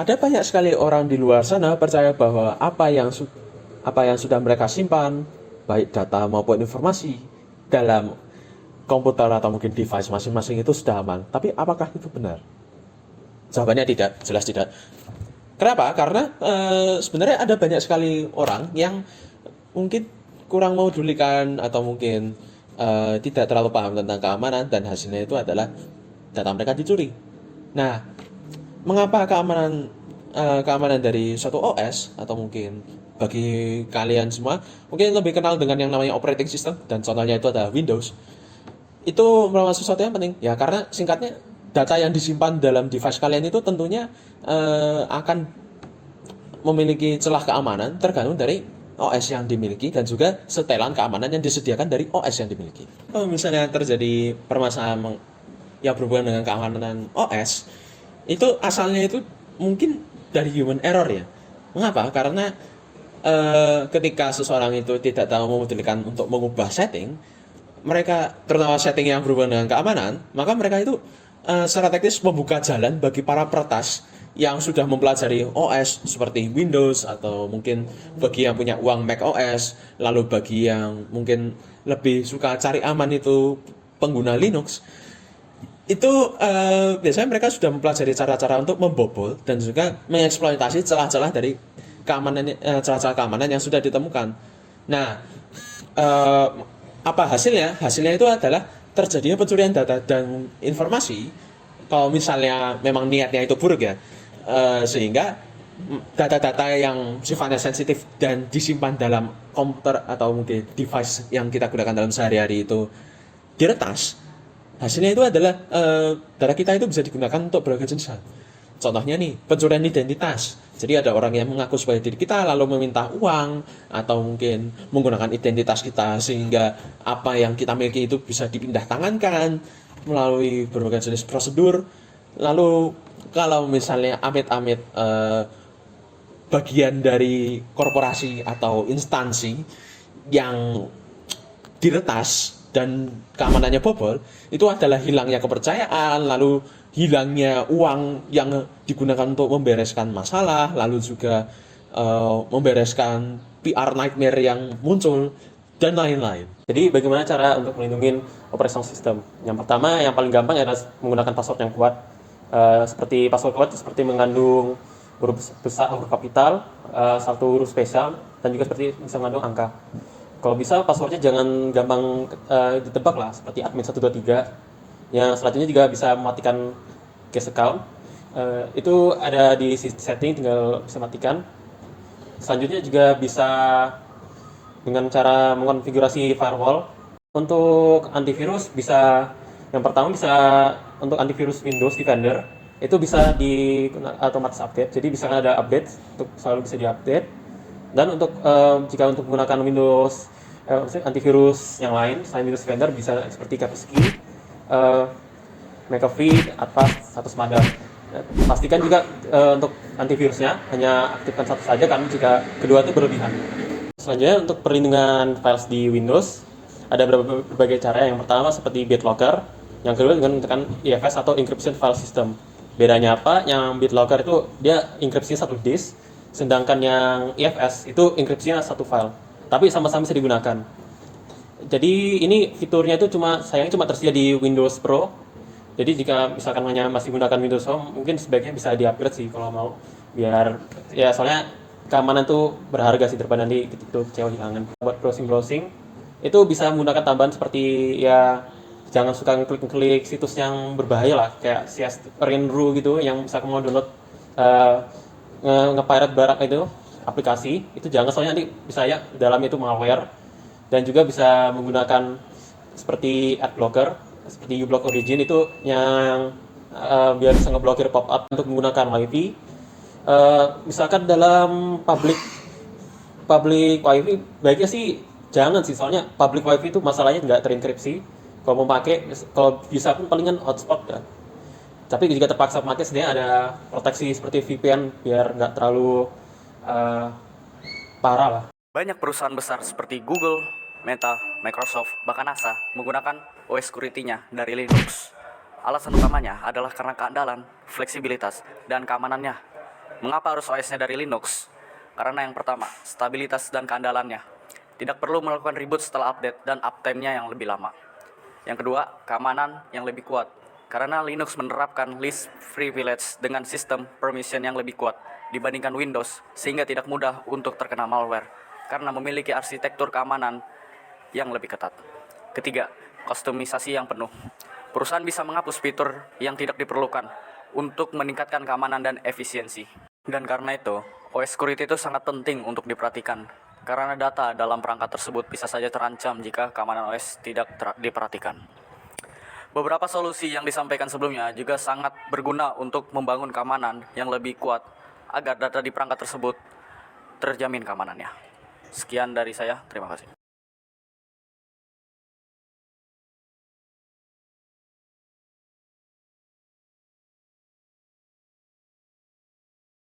ada banyak sekali orang di luar sana percaya bahwa apa yang sudah mereka simpan, baik data maupun informasi dalam komputer atau mungkin device masing-masing itu sudah aman. Tapi apakah itu benar? Jawabannya tidak, jelas tidak. Kenapa? Karena sebenarnya ada banyak sekali orang yang mungkin kurang mau dulikan atau mungkin tidak terlalu paham tentang keamanan dan hasilnya itu adalah data mereka dicuri. Nah, mengapa keamanan dari suatu OS atau mungkin bagi kalian semua mungkin lebih kenal dengan yang namanya operating system dan contohnya itu adalah Windows. Itu merupakan sesuatu yang penting ya karena singkatnya data yang disimpan dalam device kalian itu tentunya akan memiliki celah keamanan tergantung dari OS yang dimiliki dan juga setelan keamanan yang disediakan dari OS yang dimiliki. Kalau misalnya terjadi permasalahan yang berhubungan dengan keamanan OS, itu asalnya itu mungkin dari human error ya. Mengapa? Karena ketika seseorang itu tidak tahu memutuskan untuk mengubah setting, mereka terutama setting yang berhubungan dengan keamanan, maka mereka itu secara teknis membuka jalan bagi para peretas yang sudah mempelajari OS seperti Windows atau mungkin bagi yang punya uang Mac OS, lalu bagi yang mungkin lebih suka cari aman itu pengguna Linux, itu biasanya mereka sudah mempelajari cara-cara untuk membobol dan juga mengeksploitasi celah-celah dari celah-celah keamanan yang sudah ditemukan. Nah, eh, apa hasilnya? Hasilnya itu adalah terjadinya pencurian data dan informasi. Kalau misalnya memang niatnya itu buruk ya, sehingga data-data yang sifatnya sensitif dan disimpan dalam komputer atau mungkin device yang kita gunakan dalam sehari-hari itu diretas, hasilnya itu adalah data kita itu bisa digunakan untuk berbagai jenis hal. Contohnya nih, pencurian identitas. Jadi ada orang yang mengaku sebagai diri kita lalu meminta uang atau mungkin menggunakan identitas kita sehingga apa yang kita miliki itu bisa dipindah tangankan melalui berbagai jenis prosedur. Lalu kalau misalnya amit-amit bagian dari korporasi atau instansi yang diretas dan keamanannya bobol, itu adalah hilangnya kepercayaan, lalu hilangnya uang yang digunakan untuk membereskan masalah, lalu juga membereskan PR nightmare yang muncul, dan lain-lain. Jadi bagaimana cara untuk melindungi operating system? Yang pertama, yang paling gampang adalah menggunakan password yang kuat. Seperti password kuat seperti mengandung huruf besar, huruf kapital, satu huruf spesial, dan juga seperti bisa mengandung angka. Kalau bisa passwordnya jangan gampang ditebak lah, seperti admin 123. Yang selanjutnya juga bisa mematikan cache account. Itu ada di setting, tinggal bisa matikan. Selanjutnya juga bisa dengan cara mengkonfigurasi firewall. Untuk antivirus bisa, yang pertama bisa untuk antivirus Windows Defender, itu bisa di otomatis update. Jadi bisa ada update, untuk selalu bisa diupdate. Dan untuk jika untuk menggunakan Windows antivirus yang lain selain Windows Defender bisa seperti Kaspersky, McAfee, Avast, atau Smada. Pastikan juga untuk antivirusnya hanya aktifkan satu saja karena jika kedua itu berlebihan. Selanjutnya untuk perlindungan files di Windows ada berbagai cara. Yang pertama seperti BitLocker, yang kedua dengan menggunakan IFS atau Encryption File System. Bedanya apa? Yang BitLocker itu dia enkripsinya satu disk, sedangkan yang IFS itu enkripsinya satu file. Tapi sama-sama bisa digunakan. Jadi ini fiturnya itu sayangnya cuma tersedia di Windows Pro. Jadi jika misalkan hanya masih menggunakan Windows Home, mungkin sebaiknya bisa di-upgrade sih kalau mau. Biar ya soalnya keamanan tuh berharga sih daripada nanti itu kecewa hilangan. Buat browsing itu bisa menggunakan tambahan seperti ya jangan suka ngeklik situs yang berbahaya lah, kayak Renru gitu yang bisa kamu download nge-pirate barang itu aplikasi itu jangan, soalnya nanti bisa ya dalamnya itu malware. Dan juga bisa menggunakan seperti adblocker seperti uBlock Origin itu yang biar bisa ngeblokir pop-up. Untuk menggunakan WiFi, misalkan dalam public WiFi baiknya sih jangan sih, soalnya public WiFi itu masalahnya nggak terenkripsi. Kalau mau pakai, kalau bisa pun palingan hotspot kan. Tapi jika terpaksa pakai, sebenarnya ada proteksi seperti VPN biar nggak terlalu parah lah. Banyak perusahaan besar seperti Google, Meta, Microsoft, bahkan NASA menggunakan OS security-nya dari Linux. Alasan utamanya adalah karena keandalan, fleksibilitas, dan keamanannya. Mengapa harus OS-nya dari Linux? Karena yang pertama, stabilitas dan keandalannya. Tidak perlu melakukan reboot setelah update dan uptime-nya yang lebih lama. Yang kedua, keamanan yang lebih kuat. Karena Linux menerapkan least privilege dengan sistem permission yang lebih kuat dibandingkan Windows, sehingga tidak mudah untuk terkena malware karena memiliki arsitektur keamanan yang lebih ketat. Ketiga, kustomisasi yang penuh. Perusahaan bisa menghapus fitur yang tidak diperlukan untuk meningkatkan keamanan dan efisiensi. Dan karena itu, OS security itu sangat penting untuk diperhatikan, karena data dalam perangkat tersebut bisa saja terancam jika keamanan OS tidak diperhatikan. Beberapa solusi yang disampaikan sebelumnya juga sangat berguna untuk membangun keamanan yang lebih kuat agar data di perangkat tersebut terjamin keamanannya. Sekian dari saya, terima kasih.